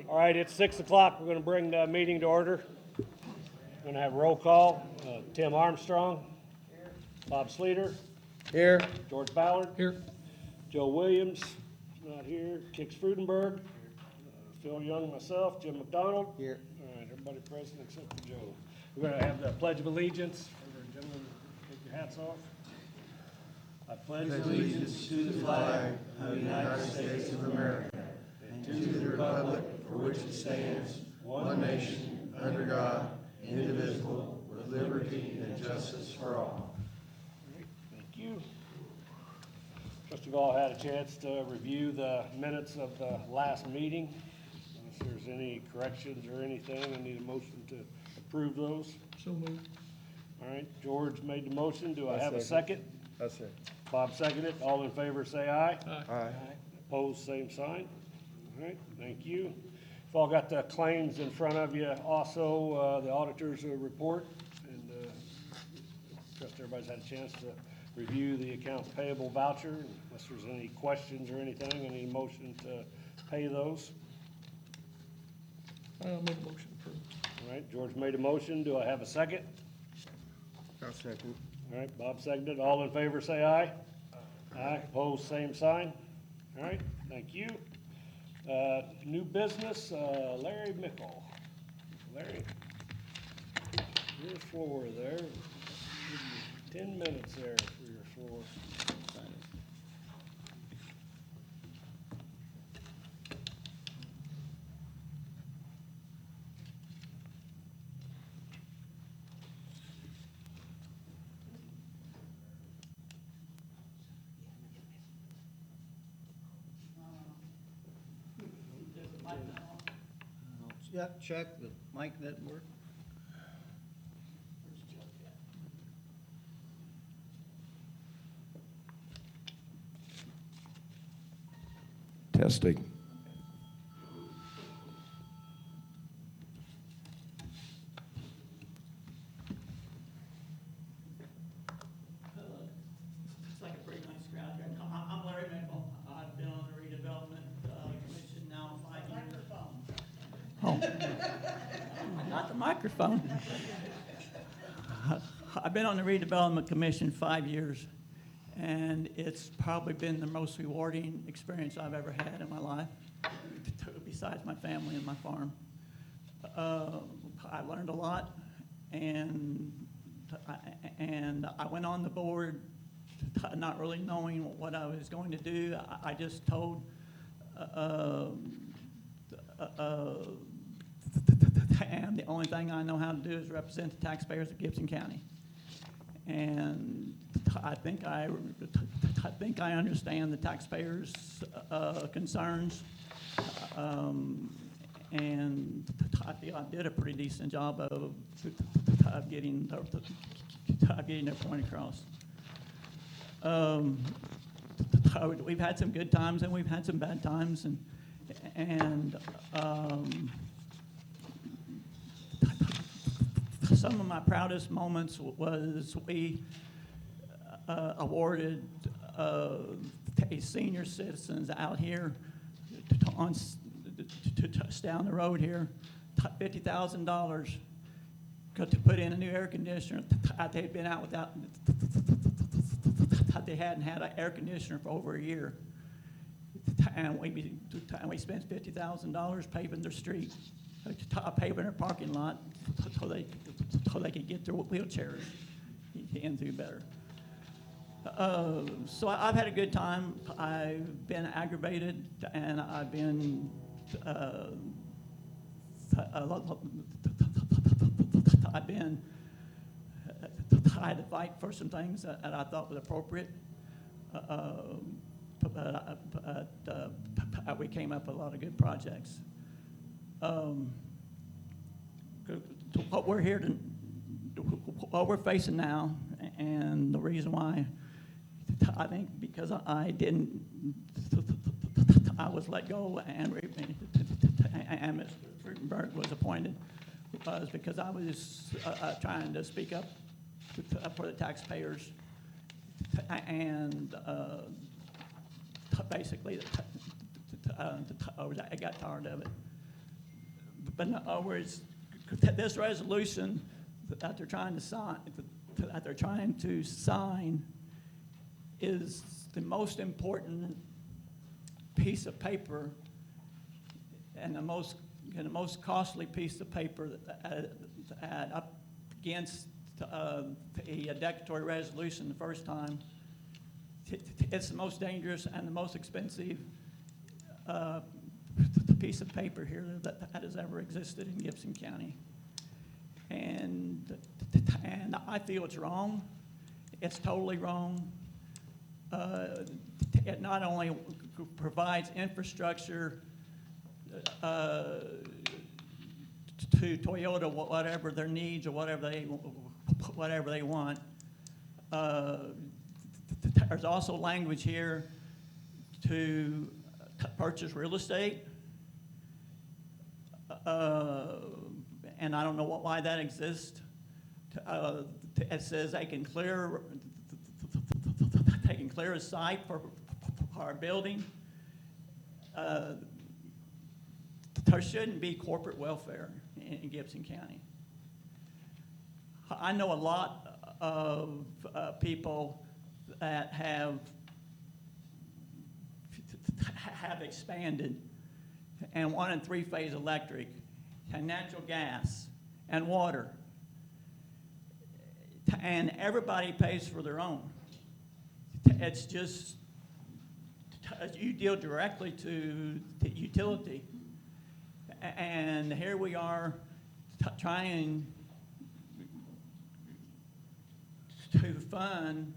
All right, it's 6 o'clock. We're going to bring the meeting to order. We're going to have roll call. Tim Armstrong. Here. Bob Sleater. Here. George Ballard. Here. Joe Williams. Not here. Kix Frudenberg. Phil Young, myself. Jim McDonald. Here. All right, everybody present except for Joe. We're going to have the Pledge of Allegiance. Gentlemen, take your hats off. I pledge allegiance to the flag of the United States of America and to the republic for which it stands, one nation, under God, indivisible, with liberty and justice for all. Thank you. Trust you've all had a chance to review the minutes of the last meeting. Unless there's any corrections or anything, I need a motion to approve those. So moved. All right, George made the motion. Do I have a second? I second. Bob seconded. All in favor, say aye. Aye. Opposed, same sign. All right, thank you. You've all got the claims in front of you. Also, the auditor's report. And trust everybody's had a chance to review the accounts payable voucher. Unless there's any questions or anything, I need a motion to pay those. I'll make a motion to approve. All right, George made a motion. Do I have a second? I'll second. All right, Bob seconded. All in favor, say aye. Aye. Opposed, same sign. All right, thank you. New business, Larry Mickle. Larry, your floor there. Give you 10 minutes there for your floor. Yeah, check, the mic doesn't work. Testing. It's like a pretty nice crowd here. I'm Larry Mickle. I've been on the redevelopment commission now 5 years. Oh, not the microphone. I've been on the redevelopment commission 5 years, and it's probably been the most rewarding experience I've ever had in my life, besides my family and my farm. I learned a lot, and I went on the board not really knowing what I was going to do. I just told and the only thing I know how to do is represent the taxpayers of Gibson County. And I think I understand the taxpayers' concerns, and I feel I did a pretty decent job of getting their point across. We've had some good times and we've had some bad times, and some of my proudest moments was we awarded senior citizens out here just down the road here $50,000 to put in a new air conditioner. They'd been out without, they hadn't had an air conditioner for over a year. And we spent $50,000 paving their street, paving their parking lot, so they could get their wheelchairs in through better. So I've had a good time. I've been aggravated, and I've been I had to fight for some things that I thought was appropriate. We came up with a lot of good projects. What we're here to, what we're facing now, and the reason why, I think because I was let go and Mr. Frudenberg was appointed, was because I was trying to speak up for the taxpayers, and basically I got tired of it. But in other words, this resolution that they're trying to sign is the most important piece of paper and the most costly piece of paper up against the declaratory resolution the first time. It's the most dangerous and the most expensive piece of paper here that has ever existed in Gibson County. And I feel it's wrong. It's totally wrong. It not only provides infrastructure to Toyota, whatever their needs or whatever they want. There's also language here to purchase real estate. And I don't know why that exists. It says they can clear a site for our building. There shouldn't be corporate welfare in Gibson County. I know a lot of people that have expanded and wanted three-phase electric and natural gas and water, and everybody pays for their own. It's just you deal directly to the utility, and here we are trying to fund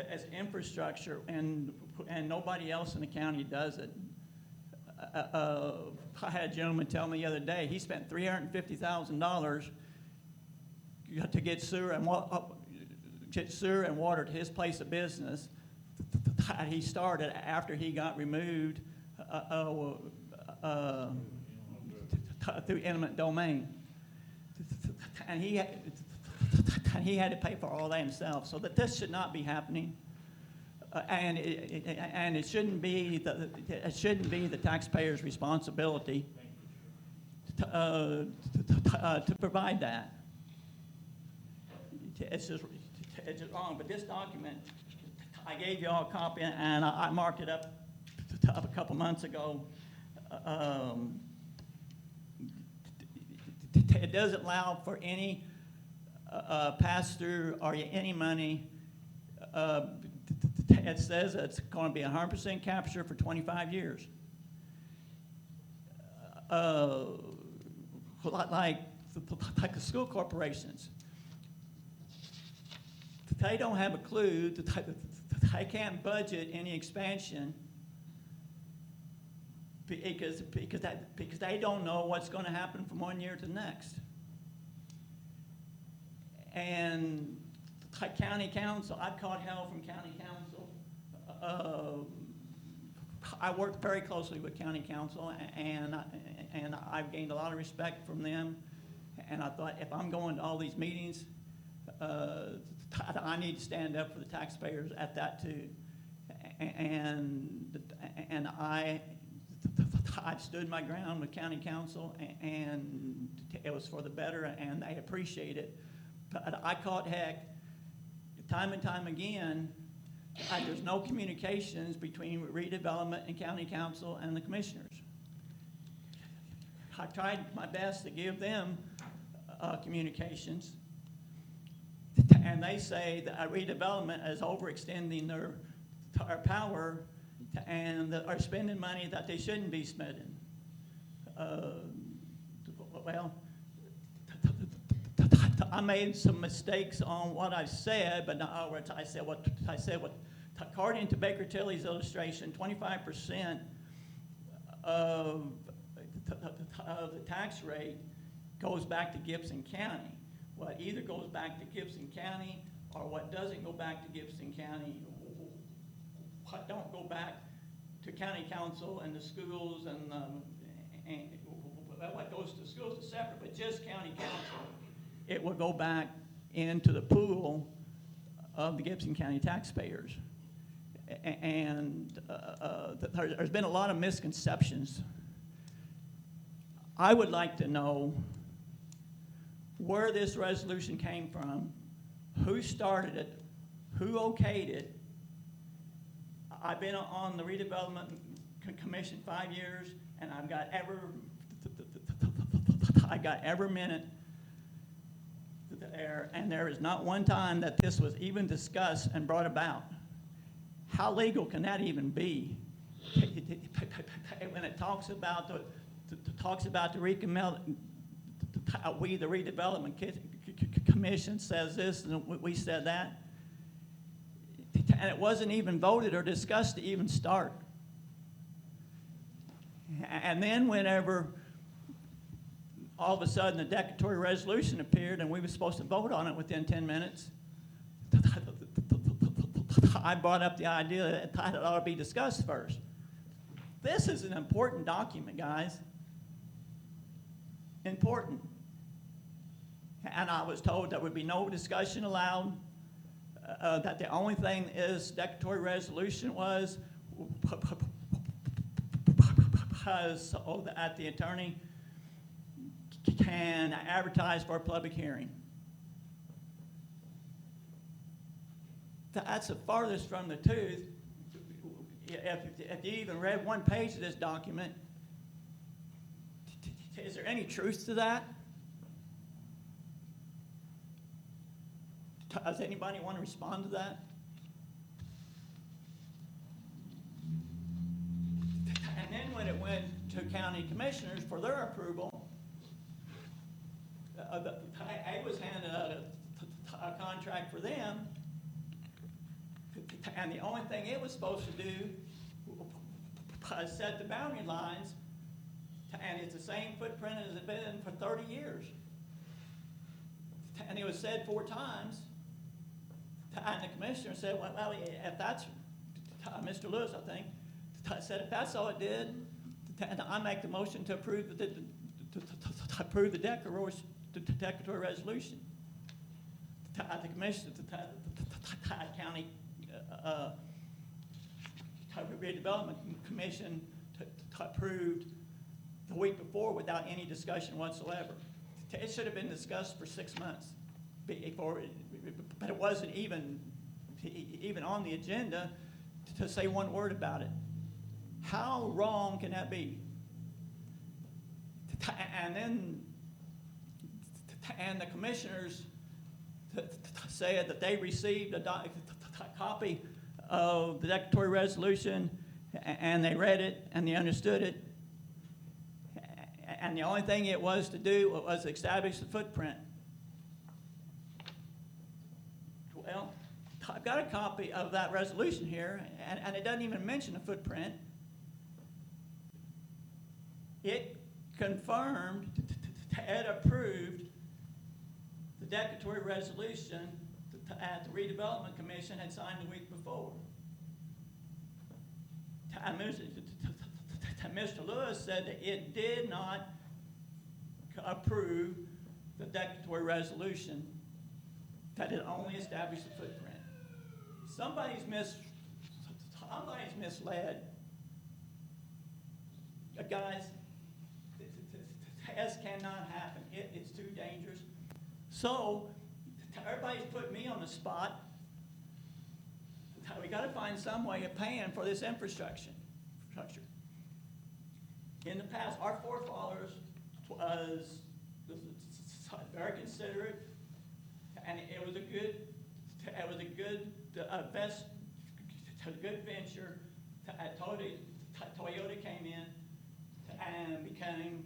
as infrastructure, and nobody else in the county does it. I had a gentleman tell me the other day he spent $350,000 to get sewer and water to his place of business. He started after he got removed through eminent domain, and he had to pay for all that himself. So that this should not be happening. And it shouldn't be the taxpayer's responsibility to provide that. It's just wrong. But this document, I gave you all a copy, and I marked it up a couple months ago. It doesn't allow for any pass-through or any money. It says it's going to be 100% capture for 25 years. Like the school corporations, they don't have a clue. They can't budget any expansion because they don't know what's going to happen from one year to the next. And county council, I've caught hell from county council. I work very closely with county council, and I've gained a lot of respect from them. And I thought, if I'm going to all these meetings, I need to stand up for the taxpayers at that too. And I've stood my ground with county council, and it was for the better, and they appreciate it. But I caught heck time and time again. There's no communications between redevelopment and county council and the commissioners. I tried my best to give them communications, and they say that redevelopment is overextending their power and are spending money that they shouldn't be spending. Well, I made some mistakes on what I said, but in other words, I said what according to Baker Tilly's illustration, 25% of the tax rate goes back to Gibson County. What either goes back to Gibson County or what doesn't go back to Gibson County, what don't go back to county council and the schools and what goes to schools is separate, but just county council, it will go back into the pool of the Gibson County taxpayers. And there's been a lot of misconceptions. I would like to know where this resolution came from, who started it, who okayed it. I've been on the redevelopment commission 5 years, and I got every minute there, and there is not one time that this was even discussed and brought about. How legal can that even be? When it talks about the the redevelopment commission says this, and we said that, and it wasn't even voted or discussed to even start. And then whenever all of a sudden the declaratory resolution appeared and we were supposed to vote on it within 10 minutes, I brought up the idea that it ought to be discussed first. This is an important document, guys. Important. And I was told there would be no discussion allowed, that the only thing is declaratory resolution was because that the attorney can advertise for a public hearing. That's the farthest from the truth. If you even read one page of this document, is there any truth to that? Does anybody want to respond to that? And then when it went to county commissioners for their approval, I was handed a contract for them, and the only thing it was supposed to do was set the boundary lines, and it's the same footprint as it's been for 30 years. And it was said 4 times, and the commissioner said, well, if that's, Mr. Lewis, I think, said if that's all it did, I make the motion to approve the declaratory resolution. The commission, the county redevelopment commission approved the week before without any discussion whatsoever. It should have been discussed for 6 months before, but it wasn't even on the agenda to say one word about it. How wrong can that be? And the commissioners said that they received a copy of the declaratory resolution, and they read it and they understood it, and the only thing it was to do was establish the footprint. Well, I've got a copy of that resolution here, and it doesn't even mention a footprint. It confirmed, it approved the declaratory resolution that the redevelopment commission had signed the week before. Mr. Lewis said that it did not approve the declaratory resolution, that it only established the footprint. Somebody's misled. Guys, this cannot happen. It's too dangerous. So, everybody's put me on the spot. We got to find some way of paying for this infrastructure. In the past, our forefathers was very considerate, and it was a good venture. Toyota came in and became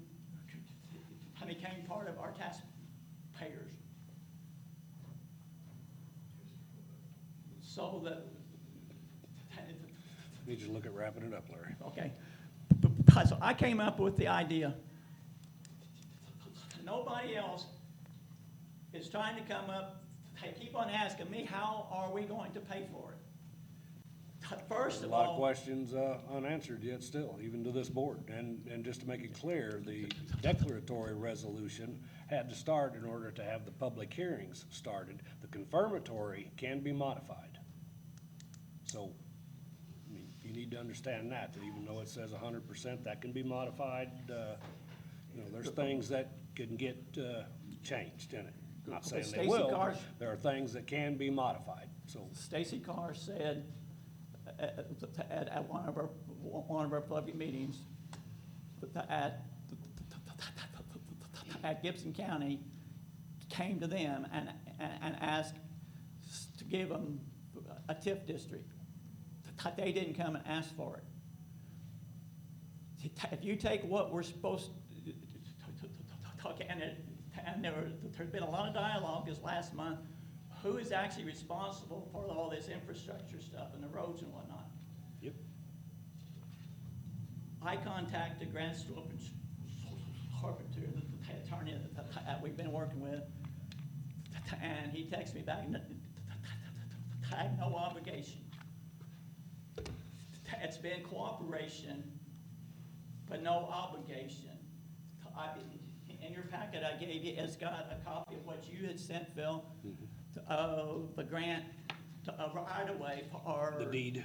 part of our taxpayers. So that. Need you to look at wrapping it up, Larry. Okay. So I came up with the idea. Nobody else is trying to come up. They keep on asking me, how are we going to pay for it? First of A lot of all, questions unanswered yet still, even to this board. And just to make it clear, the declaratory resolution had to start in order to have the public hearings started. The confirmatory can be modified. So, I mean, you need to understand that even though it says 100%, that can be modified You know, there's things that can get changed in it. Not saying they Stacy will, Carr- but there are things that can be modified, so. Stacy Carr said at one of our public meetings at Gibson County, came to them and asked to give them a TIF district. They didn't come and ask for it. If you take what we're supposed to talk, and there's been a lot of dialogue this last month, who is actually responsible for all this infrastructure stuff and the roads and whatnot? Yep. I contacted Grant Carpenter, the attorney that we've been working with, and he texted me back, I have no obligation. It's been cooperation, but no obligation. In your packet I gave you, it's got a copy of what you had sent, Phil, the grant, right away for. The deed.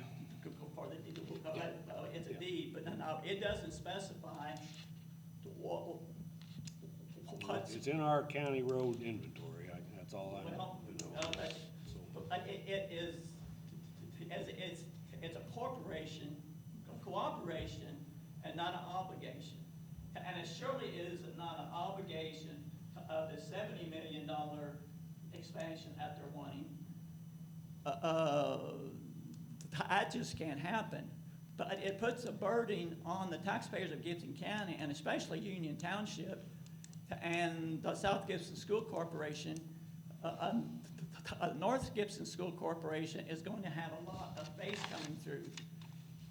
For the deed, it's a deed, but no, it doesn't specify what's. It's in our county road inventory, that's all I know. Well, it is, it's a corporation, cooperation, and not an obligation. And it surely is not an obligation of the $70 million expansion that they're wanting. That just can't happen. But it puts a burden on the taxpayers of Gibson County, and especially Union Township, and the South Gibson School Corporation. North Gibson School Corporation is going to have a lot of base coming through,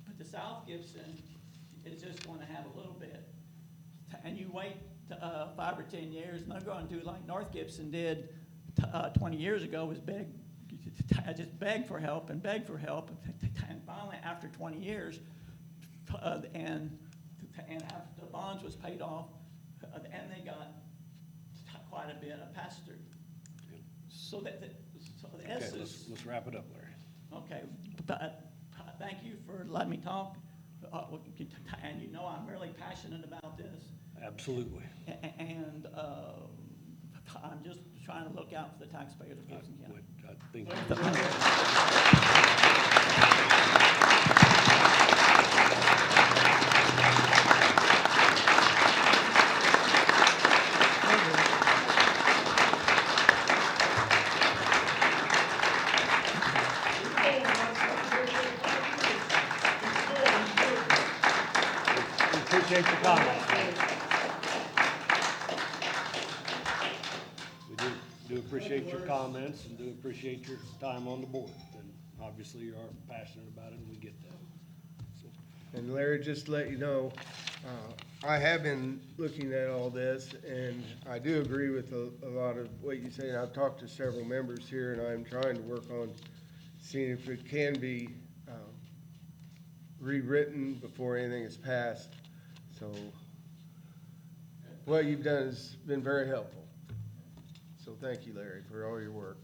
but the South Gibson is just going to have a little bit. And you wait 5 or 10 years, and they're going to do like North Gibson did 20 years ago, was just beg for help and beg for help, and finally after 20 years, and after the bonds was paid off, and they got quite a bit of pass-through. So the Okay, essence. let's wrap it up, Larry. Okay, but thank you for letting me talk, and you know I'm really passionate about this, Absolutely. and I'm just trying to look out for the taxpayers of Gibson County. I think. Appreciate your comments. We do appreciate your comments and do appreciate your time on the board. And obviously you are passionate about it and we get that. So, And Larry, just to let you know, I have been looking at all this, and I do agree with a lot of what you say. And I've talked to several members here, and I'm trying to work on seeing if it can be rewritten before anything is passed. So what you've done has been very helpful. So thank you, Larry, for all your work.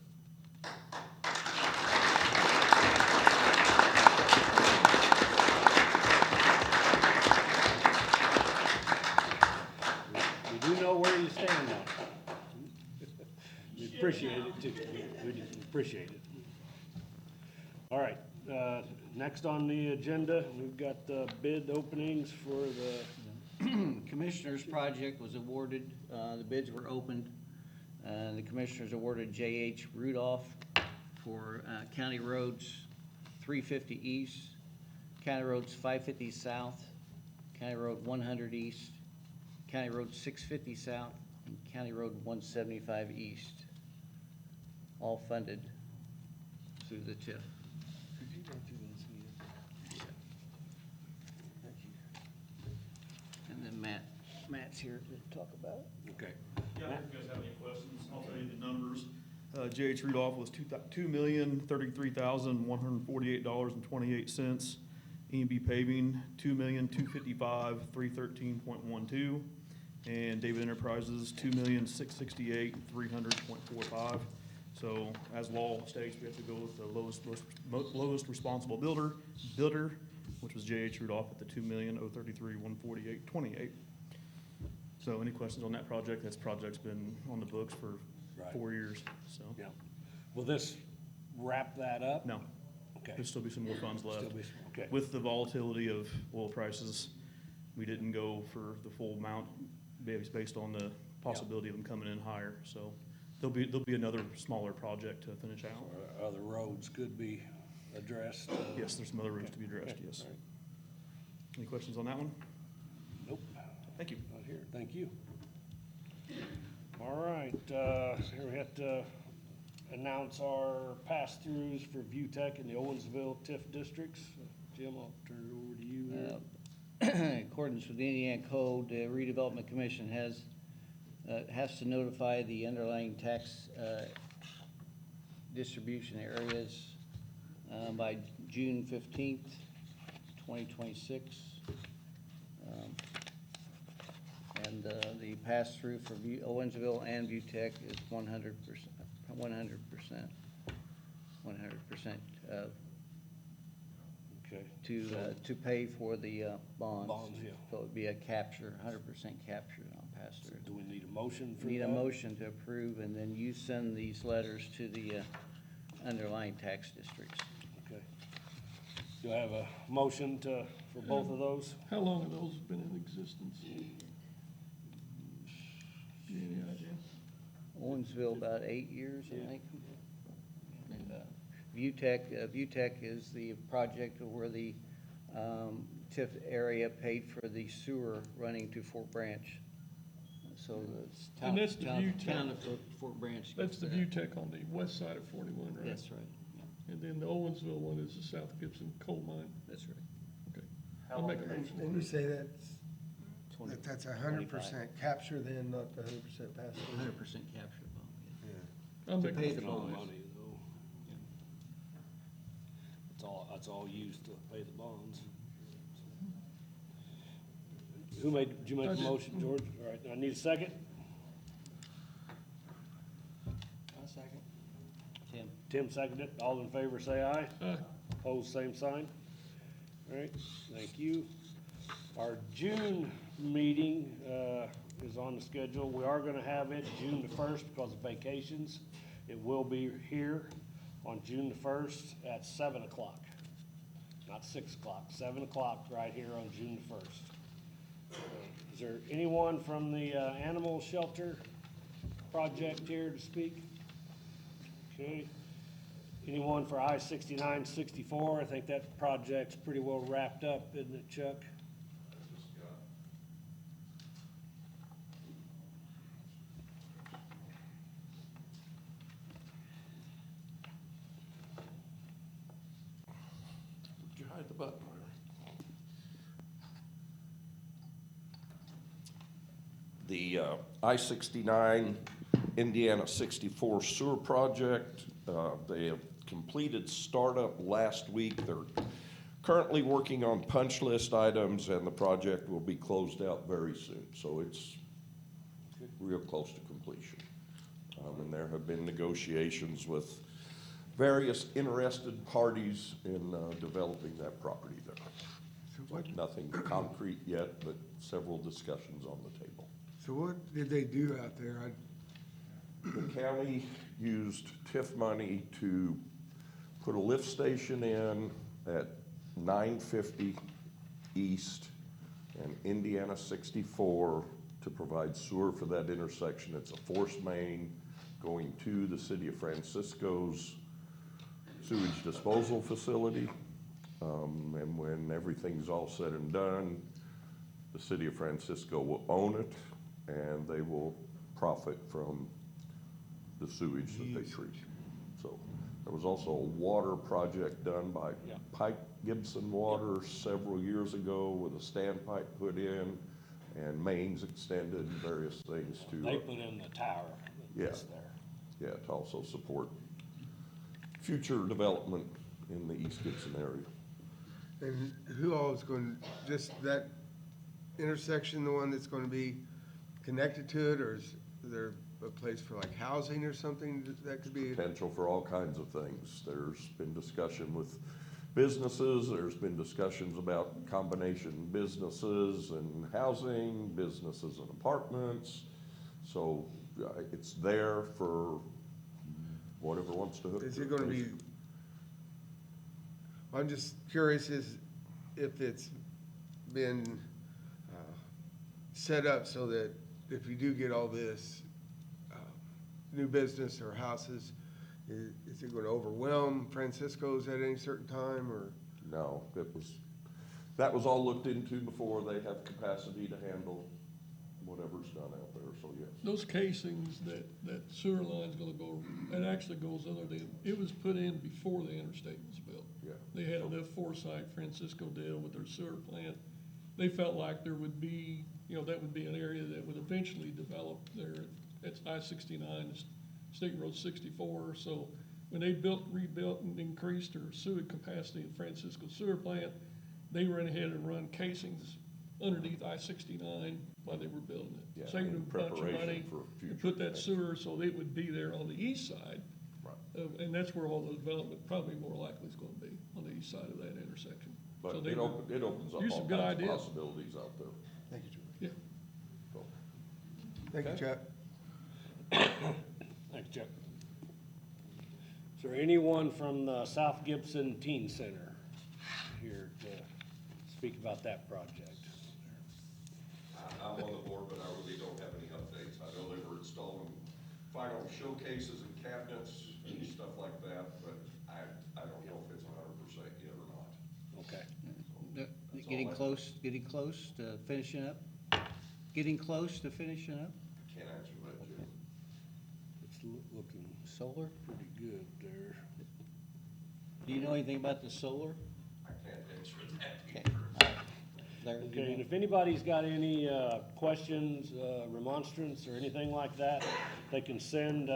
we do know where you stand on it. We appreciate it too. We do appreciate it. All right, next on the agenda, we've got the bid openings for the Commissioners project was awarded, the bids were opened. The commissioners awarded J.H. Rudolph for County Roads 350 East, County Roads 550 South, County Road 100 East, County Road 650 South, and County Road 175 East, all funded through the TIF. Could you go through those again? Thank you. And then Matt's here to talk about it. okay. Yeah, if you guys have any questions, I'll tell you the numbers. J.H. Rudolph was $2,033,148.28. E&B paving, $2,255,313.12. And David Enterprises, $2,668,300.45. So as law states, we have to go with the lowest responsible builder, which was J.H. Rudolph at the $2,033,148.28. So any questions on that project? That project's been on the books for Right. 4 years, so. Yeah. Will this wrap that up? No, Okay. there'll still be some more funds left. Still be- Okay. With the volatility of oil prices, we didn't go for the full amount based on the possibility of them coming in higher. So there'll be another smaller project to finish out. Or other roads could be addressed? Yes, there's some other roads to be addressed, Okay, yes. all right. Any questions on that one? Nope, Thank you. not here. Thank you. All right, here we have to announce our pass-throughs for ViewTech in the Owensville TIF districts. Jim, I'll turn it over to you here. In accordance with the Indiana Code, the redevelopment commission has to notify the underlying tax distribution areas by June 15th, 2026. And the pass-through for Owensville and ViewTech is 100%, 100%, 100% Okay. to pay for the bonds. Bonds, yeah. So it'd be a capture, 100% capture on pass-through. Do we need a motion for that? Need a motion to approve, and then you send these letters to the underlying tax districts. Okay. Do I have a motion for both of those? How long have those been in existence? Any idea? Owensville, about 8 years, I think. And, ViewTech is the project where the TIF area paid for the sewer running to Fort Branch. So it's town. And that's the town- ViewTech. Town of Fort Branch. That's the gets that. ViewTech on the west side of 41, right? That's right, yeah, And then the Owensville one is the South Gibson coal mine. that's right. Okay. I'll make a motion. And you say that's, 20 that's 100% capture then, not the 100% pass through? 100% capture bond, yeah. Yeah. I'll make a pay the motion. All bonds. money, though. That's all used to pay the bonds. Did you make the motion, George? All right, I need a second. I'll second. Tim. Tim seconded it. All in favor, say aye. Aye. Opposed, same sign. All right, thank you. Our June meeting is on the schedule. We are gonna have it June the 1st because of vacations. It will be here on June the 1st at 7 o'clock. Not 6 o'clock, 7 o'clock right here on June the 1st. Is there anyone from the animal shelter project here to speak? Okay. Anyone for I-69-64? I think that project's pretty well wrapped up, isn't it, Chuck? Did you hide the button? The I-69 Indiana 64 sewer project, they have completed startup last week. They're currently working on punch list items, and the project will be closed out very soon. So it's real close to completion. And there have been negotiations with various interested parties in developing that property there. So what, Nothing concrete yet, but several discussions on the table. so what did they do out there? The county used TIF money to put a lift station in at 950 East and Indiana 64 to provide sewer for that intersection. It's a forced main going to the city of Francisco's sewage disposal facility. And when everything's all said and done, the city of Francisco will own it, and they will profit from the sewage that they treat. So there was also a water project done by Gibson Water several years ago with a standpipe put in and mains extended and various things to. They put in the tower that's there. Yeah, to also support future development in the East Gibson area. And who all is going, just that intersection, the one that's going to be connected to it, or is there a place for like housing or something that could be? Potential for all kinds of things. There's been discussion with businesses. There's been discussions about combination businesses and housing, businesses and apartments. So it's there for whatever wants to hook. Is it gonna be, I'm just curious if it's been set up so that if you do get all this new business or houses, is it gonna overwhelm Francisco's at any certain time, or? No, that was all looked into before. They have capacity to handle whatever's done out there, so yes. Those casings that sewer line's gonna go, it actually goes under the, it was put in before the interstate was built. Yeah. They had enough foresight, Francisco did, with their sewer plant. They felt like there would be, that would be an area that would eventually develop there. It's I-69, State Road 64. So when they rebuilt and increased their sewer capacity at Francisco Sewer Plant, they went ahead and run casings underneath I-69 while they were building it. Yeah, Saving in them a bunch of preparation money for and future put that things. sewer so it would be there on the east side. Right. And that's where all the development probably more likely is gonna be, on the east side of that intersection. But So they it were- opens up Here's all some good kinds of ideas. possibilities out there. Thank you, George. Yeah. So, Thank you, Okay. Chuck. Thanks, Chuck. Is there anyone from the South Gibson Teen Center here to speak about that project? I'm on the board, but I really don't have any updates. I know they were installing final showcases and cabinets and stuff like that, but I don't know if it's 100% yet or not. Okay. That's Getting all I- close to finishing up? Getting close to finishing up? Can't answer that, Jim. It's looking solar pretty good there. Do you know anything about the solar? I can't answer that Okay. either. Larry, you Okay, and know? if anybody's got any questions, remonstrance, or anything like that, they can send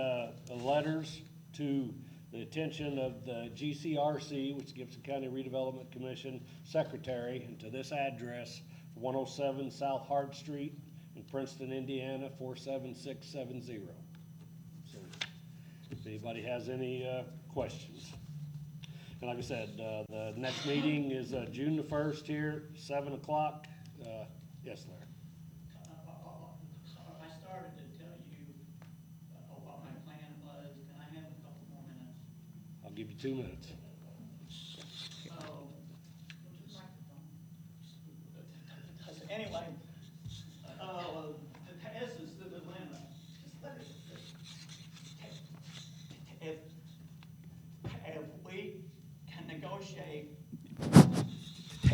letters to the attention of the GCRC, which is Gibson County Redevelopment Commission Secretary, and to this address, 107 South Hard Street in Princeton, Indiana, 47670. So if anybody has any questions. And like I said, the next meeting is June the 1st here, 7 o'clock. Yes, Larry? I started to tell you what my plan was. Can I have a couple more minutes? I'll give you 2 minutes. Anyway, this is the dilemma. Just let it-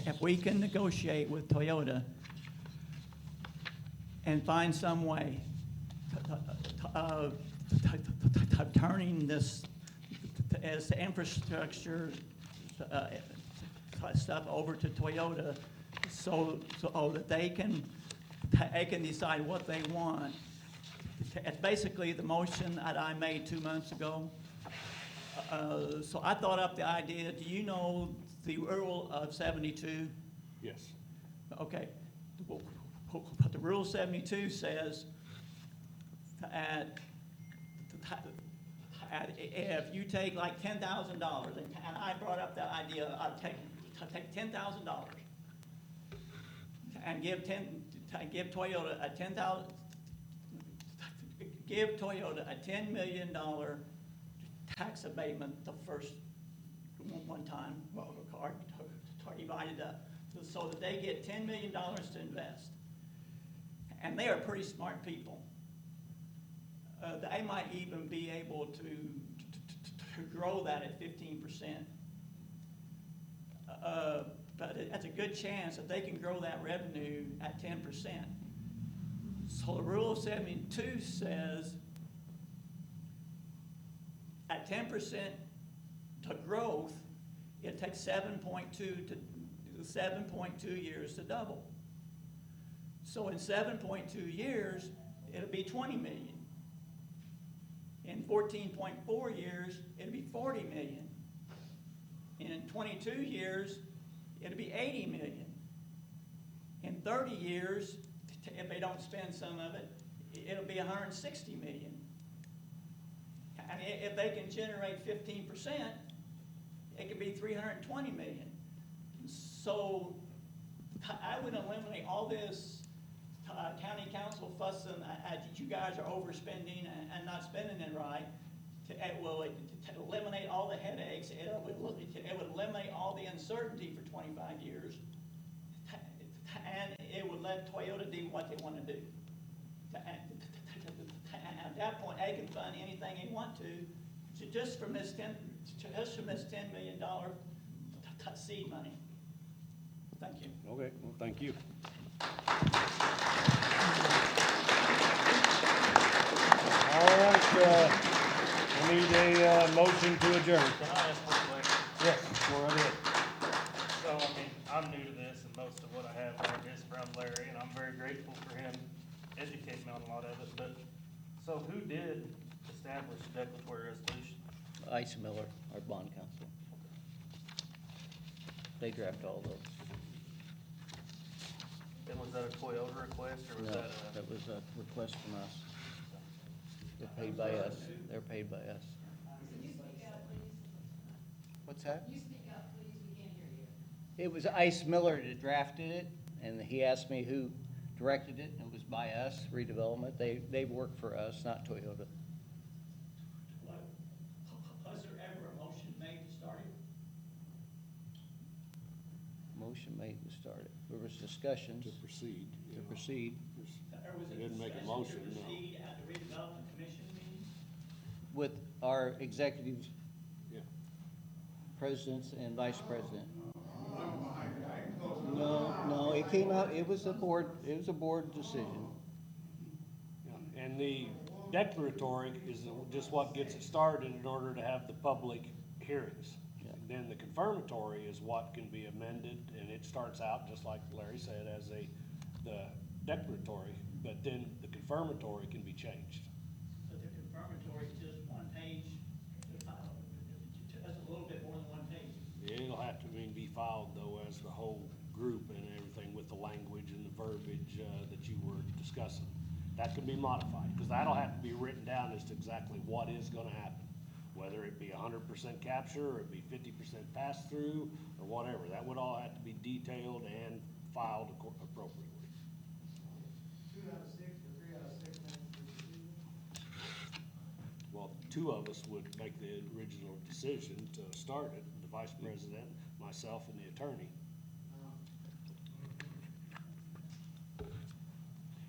If we can negotiate, with Toyota and find some way of turning this as infrastructure stuff over to Toyota so that they can decide what they want. It's basically the motion that I made 2 months ago. So I thought up the idea, do you know the rule of 72? Yes. Okay. The rule 72 says that if you take like $10,000, and I brought up the idea of take $10,000 and give Toyota a $10 million tax abatement the first one time, or divided up, so that they get $10 million to invest. And they are pretty smart people. They might even be able to grow that at 15%. But that's a good chance that they can grow that revenue at 10%. So the rule of 72 says at 10% to growth, it takes 7.2 years to double. So in 7.2 years, it'll be 20 million. In 14.4 years, it'll be 40 million. In 22 years, it'll be 80 million. In 30 years, if they don't spend some of it, it'll be 160 million. And if they can generate 15%, it could be 320 million. So I would eliminate all this county council fussing that you guys are overspending and not spending it right. To eliminate all the headaches, it would eliminate all the uncertainty for 25 years. And it would let Toyota do what they want to do. At that point, they can fund anything they want to just from this $10 million seed money. Thank you. Okay, well, thank you. All right, I need a motion to adjourn. Can I ask one question? Yes, go right ahead. So, I mean, I'm new to this, and most of what I have learned is from Larry, and I'm very grateful for him educating me on a lot of it, but, so who did establish the declaratory resolution? Ice Miller, our bond counsel. They draft all those. And was that a Toyota request, or was No, that a? that was a request from us. They're paid by us. They're paid by us. Can you speak up, please? What's that? You speak up, please, we can't hear you. It was Ice Miller that drafted it, and he asked me who directed it, and it was by us, redevelopment. They work for us, not Toyota. Was there ever a motion made to start it? Motion made to start it. There was discussions To proceed. to proceed Or was it They didn't make a discussion motion, to no. proceed at the redevelopment commission meeting? with our executives, Yeah. presidents and vice president. No, it came out, it was a board decision. Yeah, and the declaratory is just what gets it started in order to have the public hearings. Yeah. And then the confirmatory is what can be amended, and it starts out, just like Larry said, as the declaratory, but then the confirmatory can be changed. But the confirmatory is just one page, that's a little bit more than one page. It'll have to be filed though as the whole group and everything with the language and the verbiage that you were discussing. That can be modified, because that'll have to be written down as to exactly what is gonna happen. Whether it be 100% capture, or it be 50% pass-through, or whatever. That would all have to be detailed and filed appropriately. 2 out of 6 or 3 out of 6 makes the decision? Well, two of us would make the original decision to start it, the vice president, myself, and the attorney.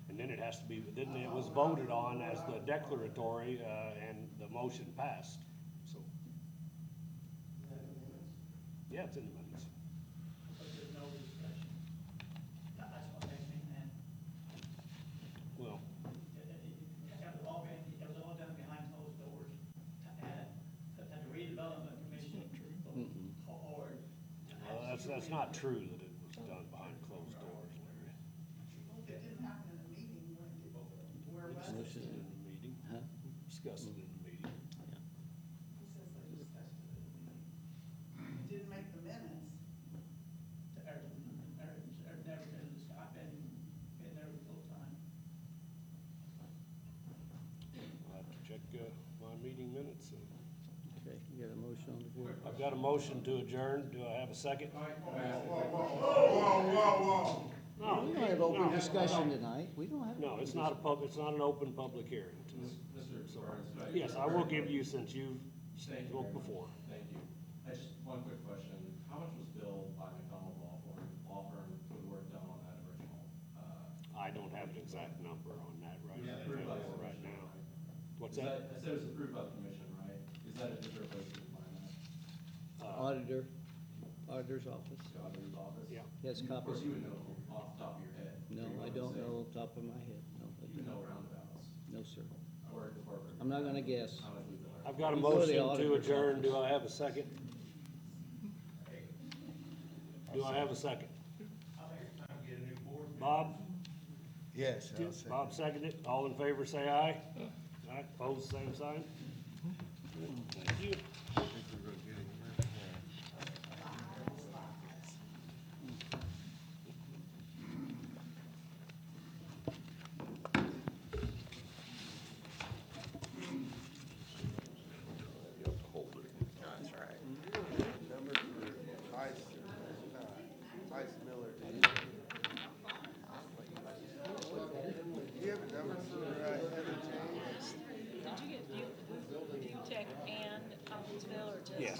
And then it has to be, then it was voted on as the declaratory, and the motion passed, so. Is that in the minutes? Yeah, it's in the minutes. But there's no discussion. That's what makes me mad. Well, It was all done behind closed doors. At the redevelopment commission or. that's not true that it was done behind closed doors, Larry. It didn't happen in a meeting, when did, where was We it? discussed it in the meeting. Huh? Discussed it in the meeting. Who says they discussed it in a meeting? It didn't make the minutes. Never been discussed. I've been there the whole time. I'll have to check my meeting minutes. Okay, you got a motion on the board? I've got a motion to adjourn. Do I have a second? No, We don't have open discussion tonight. We don't have. No, it's not an open public hearing. So, yes, I will give you, since you've spoke before. Thank you. One quick question. How much was billed by McDonald Law Firm for the work done on that original? I don't have an exact number on that right Approved by the right commission, now. right? What's Is that? I said it was approved by the commission, right? Is that a different place to find that? Auditor's office. The auditor's office? Yeah. Yes, Of course, copies. you would know off the top of your head. No, You're I going to don't say- know off the top of my head. No, I You don't. know roundabouts. No, sir. I work in corporate. I'm not gonna guess. How much we bill? I've got a You go to the motion to auditor's adjourn. office. Do I have a second? Do I have a second? Bob? Yes, I'll say. Bob seconded. All in favor, say aye. Aye, opposed, same sign. Thank you. I think we're gonna get it here. You have to hold it. That's right. Number Yes.